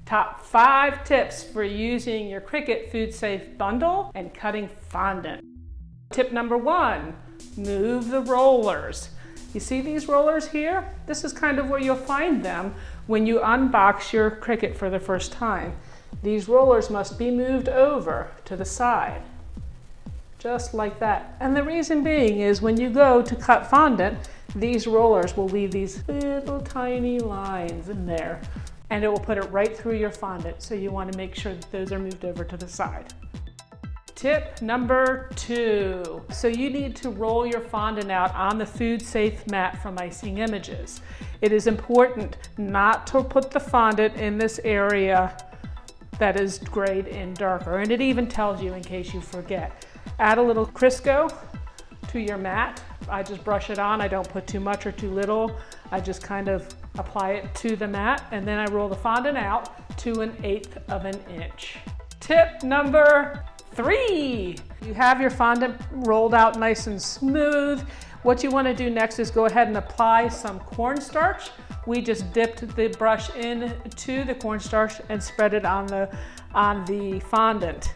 Top 5 tips for using your Cricut FoodSafe bundle and cutting fondant. Tip number 1, move the rollers. You see these rollers here? This is kind of where you'll find them when you unbox your Cricut for the first time. These rollers must be moved over to the side, just like that. And the reason being is when you go to cut fondant, these rollers will leave these little tiny lines in there, and it will put it right through your fondant. So you want to make sure that those are moved over to the side. Tip number 2. So you need to roll your fondant out on the FoodSafe mat from Icing Images. It is important not to put the fondant in this area that is grayed in darker. And it even tells you in case you forget. Add a little Crisco to your mat. I just brush it on. I don't put too much or too little. I just kind of apply it to the mat, and then I roll the fondant out to 1/8 of an inch. Tip number 3. You have your fondant rolled out nice and smooth. What you want to do next is go ahead and apply some cornstarch. We just dipped the brush into the cornstarch and spread it on the fondant.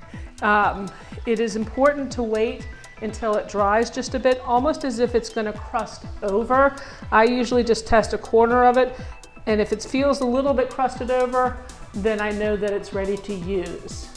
It is important to wait until it dries just a bit, almost as if it's going to crust over. I usually just test a corner of it, and if it feels a little bit crusted over, then I know that it's ready to use.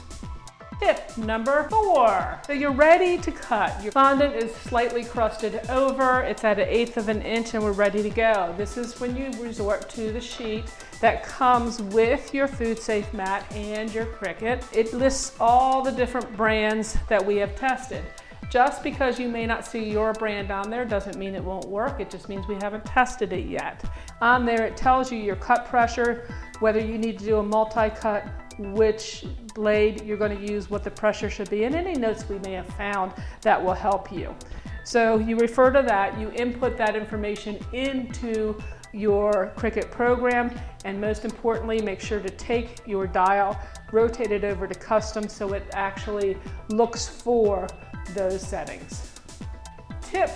Tip number 4. So you're ready to cut. Your fondant is slightly crusted over. It's at 1/8 of an inch and we're ready to go. This is when you resort to the sheet that comes with your FoodSafe mat and your Cricut. It lists all the different brands that we have tested. Just because you may not see your brand on there doesn't mean it won't work. It just means we haven't tested it yet. On there it tells you your cut pressure, whether you need to do a multi-cut, which blade you're going to use, what the pressure should be, and any notes we may have found that will help you. So you refer to that, you input that information into your Cricut program, and most importantly, make sure to take your dial, rotate it over to custom so it actually looks for those settings. Tip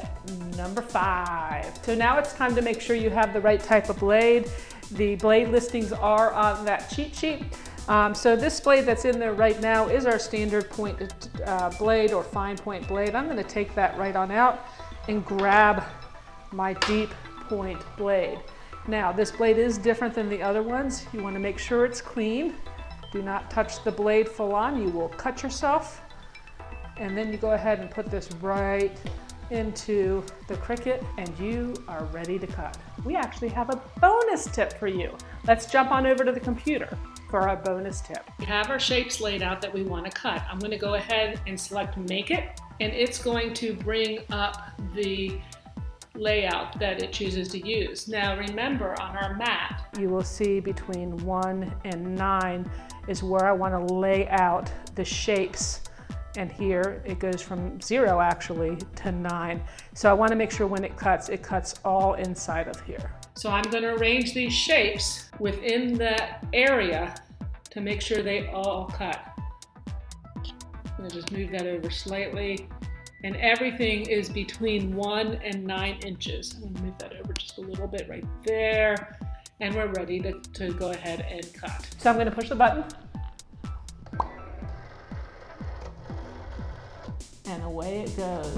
number 5. So now it's time to make sure you have the right type of blade. The blade listings are on that cheat sheet. So this blade that's in there right now is our standard point blade or fine point blade. I'm going to take that right on out and grab my deep point blade. Now this blade is different than the other ones. You want to make sure it's clean. Do not touch the blade full on. You will cut yourself. And then you go ahead and put this right into the Cricut and you are ready to cut. We actually have a bonus tip for you. Let's jump on over to the computer for our bonus tip. We have our shapes laid out that we want to cut. I'm going to go ahead and select Make It, and it's going to bring up the layout that it chooses to use. Now remember, on our mat, you will see between 1 and 9 is where I want to lay out the shapes. And here it goes from 0 actually to 9. So I want to make sure when it cuts all inside of here. So I'm going to arrange these shapes within that area to make sure they all cut. I'm going to just move that over slightly. And everything is between 1 and 9 inches. I'm going to move that over just a little bit right there. And we're ready to go ahead and cut. So I'm going to push the button. And away it goes.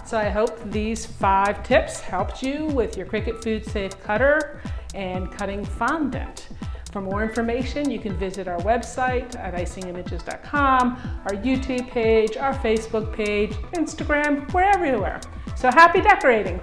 So I hope these 5 tips helped you with your Cricut FoodSafe Cutter and cutting fondant. For more information, you can visit our website at icingimages.com, our YouTube page, our Facebook page, Instagram, we're everywhere. So happy decorating!